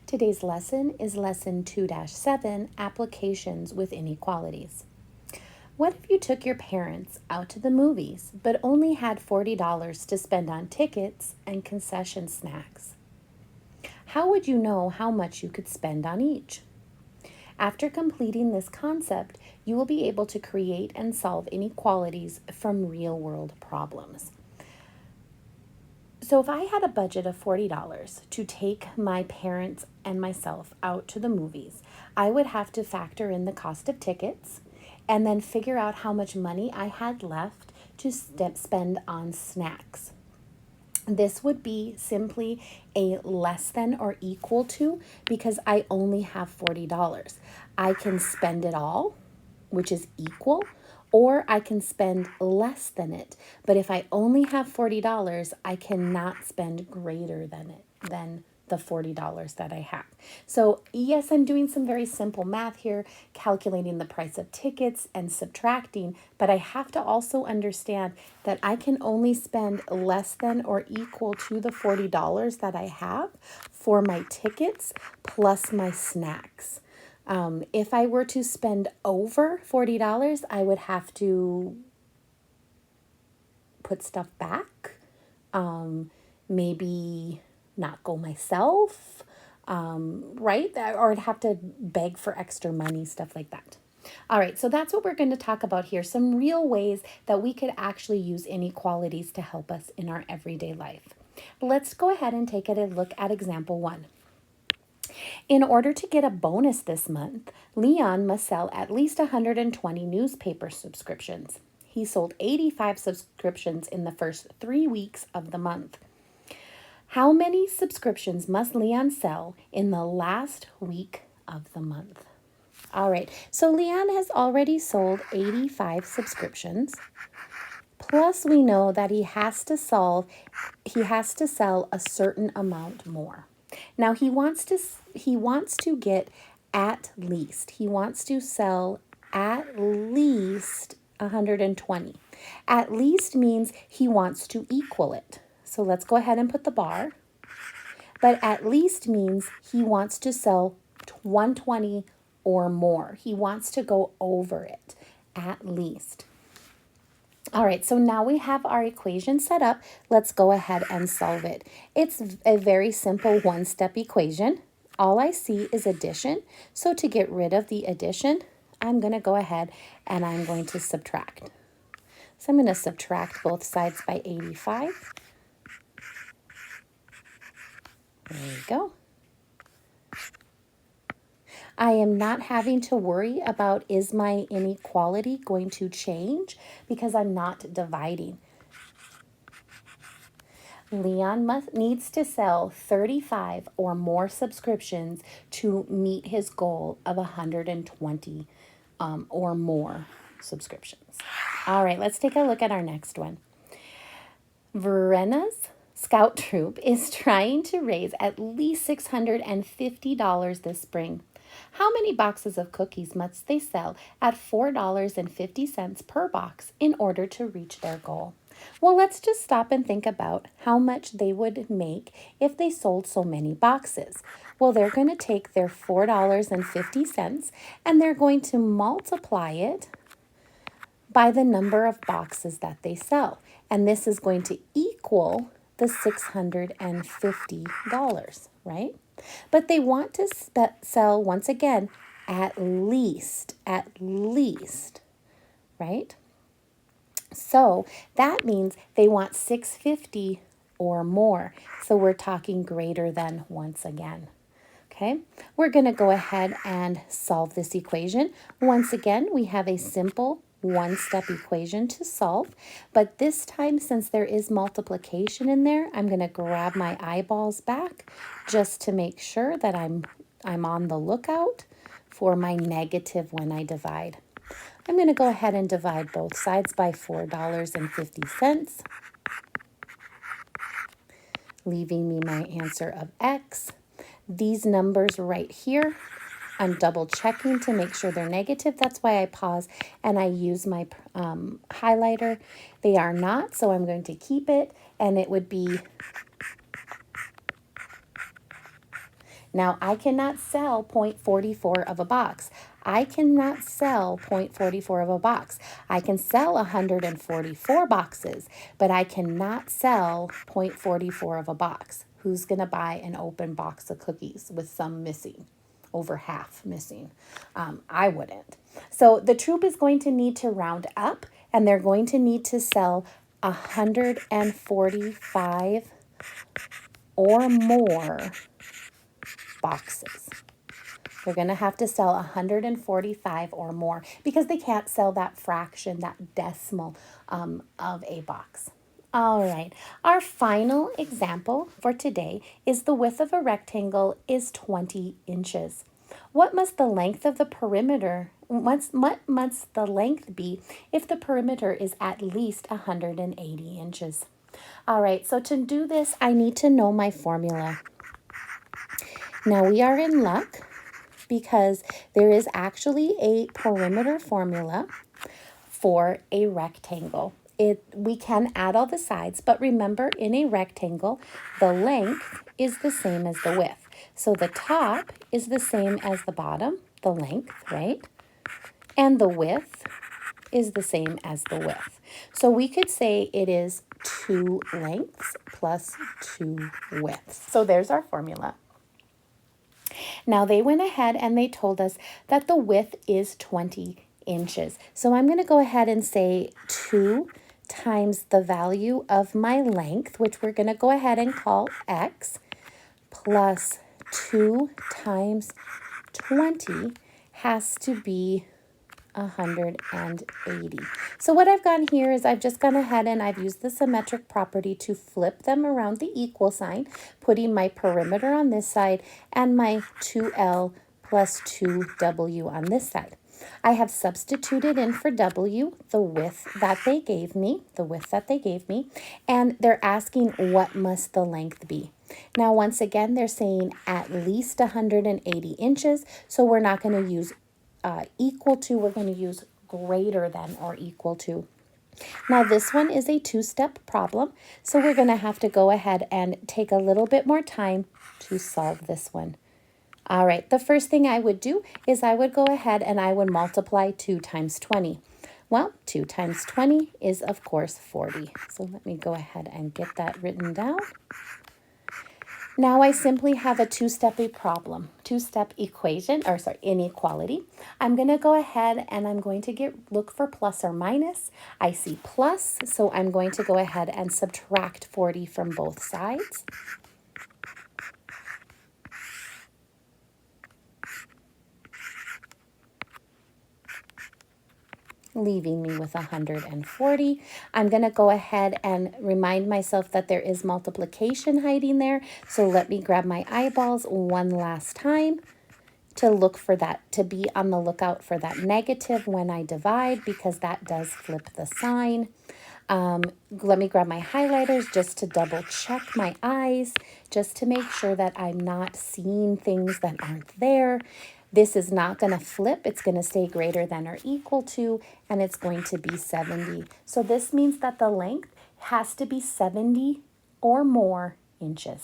Today's lesson is Lesson 2-7, Applications with Inequalities. What if you took your parents out to the movies but only had $40 to spend on tickets and concession snacks? How would you know how much you could spend on each? After completing this concept, you will be able to create and solve inequalities from real-world problems. So if I had a budget of $40 to take my parents and myself out to the movies, I would have to factor in the cost of tickets and then figure out how much money I had left to spend on snacks. This would be simply a less than or equal to because I only have $40. I can spend it all, which is equal, or I can spend less than it. But if I only have $40, I cannot spend greater than the $40 that I have. So yes, I'm doing some very simple math here, calculating the price of tickets and subtracting, but I have to also understand that I can only spend less than or equal to the $40 that I have for my tickets plus my snacks. If I were to spend over $40, I would have to put stuff back, maybe not go myself, right? Or I'd have to beg for extra money, stuff like that. All right, so that's what we're going to talk about here, some real ways that we could actually use inequalities to help us in our everyday life. Let's go ahead and take a look at example 1. In order to get a bonus this month, Leon must sell at least 120 newspaper subscriptions. He sold 85 subscriptions in the first 3 weeks of the month. How many subscriptions must Leon sell in the last week of the month? All right, so Leon has already sold 85 subscriptions. Plus, we know that he has to sell a certain amount more. Now he wants to get at least. He wants to sell at least 120. At least means he wants to equal it. So let's go ahead and put the bar. But at least means he wants to sell 120 or more. He wants to go over it, at least. All right, so now we have our equation set up. Let's go ahead and solve it. It's a very simple one-step equation. All I see is addition. So to get rid of the addition, I'm going to go ahead and I'm going to subtract. So I'm going to subtract both sides by 85. There we go. I am not having to worry about is my inequality going to change because I'm not dividing. Leon needs to sell 35 or more subscriptions to meet his goal of 120 or more subscriptions. All right, let's take a look at our next one. Verena's Scout Troop is trying to raise at least $650 this spring. How many boxes of cookies must they sell at $4.50 per box in order to reach their goal? Well, let's just stop and think about how much they would make if they sold so many boxes. Well, they're going to take their $4.50 and they're going to multiply it by the number of boxes that they sell. And this is going to equal the $650, right? But they want to sell, once again, at least, right? So that means they want $650 or more. So we're talking greater than once again. Okay, we're going to go ahead and solve this equation. Once again, we have a simple one-step equation to solve, but this time, since there is multiplication in there, I'm going to grab my eyeballs back just to make sure that I'm on the lookout for my negative when I divide. I'm going to go ahead and divide both sides by $4.50, leaving me my answer of X. These numbers right here, I'm double checking to make sure they're negative. That's why I pause and I use my highlighter. They are not, so I'm going to keep it, and it would be Now, I cannot sell 0.44 of a box. I cannot sell 0.44 of a box. I can sell 144 boxes, but I cannot sell 0.44 of a box. Who's going to buy an open box of cookies with some missing? Over half missing. I wouldn't. So the troop is going to need to round up, and they're going to need to sell 145 or more boxes. They're going to have to sell 145 or more because they can't sell that fraction, that decimal of a box. All right, our final example for today is the width of a rectangle is 20 inches. What must the length of the perimeter, what must the length be if the perimeter is at least 180 inches? All right, so to do this, I need to know my formula. Now we are in luck because there is actually a perimeter formula for a rectangle. We can add all the sides, but remember in a rectangle, the length is the same as the width. So the top is the same as the bottom, the length, right? And the width is the same as the width. So we could say it is 2 lengths plus 2 widths. So there's our formula. Now they went ahead and they told us that the width is 20 inches. So I'm going to go ahead and say 2 times the value of my length, which we're going to go ahead and call x, plus 2 times 20 has to be 180. So what I've done here is I've just gone ahead and I've used the symmetric property to flip them around the equal sign, putting my perimeter on this side and my 2L plus 2W on this side. I have substituted in for W the width that they gave me, and they're asking what must the length be. Now, once again, they're saying at least 180 inches, so we're not going to use equal to, we're going to use greater than or equal to. Now, this one is a 2-step problem, so we're going to have to go ahead and take a little bit more time to solve this one. All right, the first thing I would do is I would go ahead and I would multiply 2 times 20. Well, 2 times 20 is, of course, 40. So let me go ahead and get that written down. Now I simply have a two-step equation, inequality. I'm going to go ahead and I'm going to look for plus or minus. I see plus, so I'm going to go ahead and subtract 40 from both sides. Leaving me with 140. I'm going to go ahead and remind myself that there is multiplication hiding there. So let me grab my eyeballs one last time to look for that, to be on the lookout for that negative when I divide, because that does flip the sign. Let me grab my highlighters just to double check my eyes, just to make sure that I'm not seeing things that aren't there. This is not going to flip. It's going to stay greater than or equal to, and it's going to be 70. So this means that the length has to be 70 or more inches.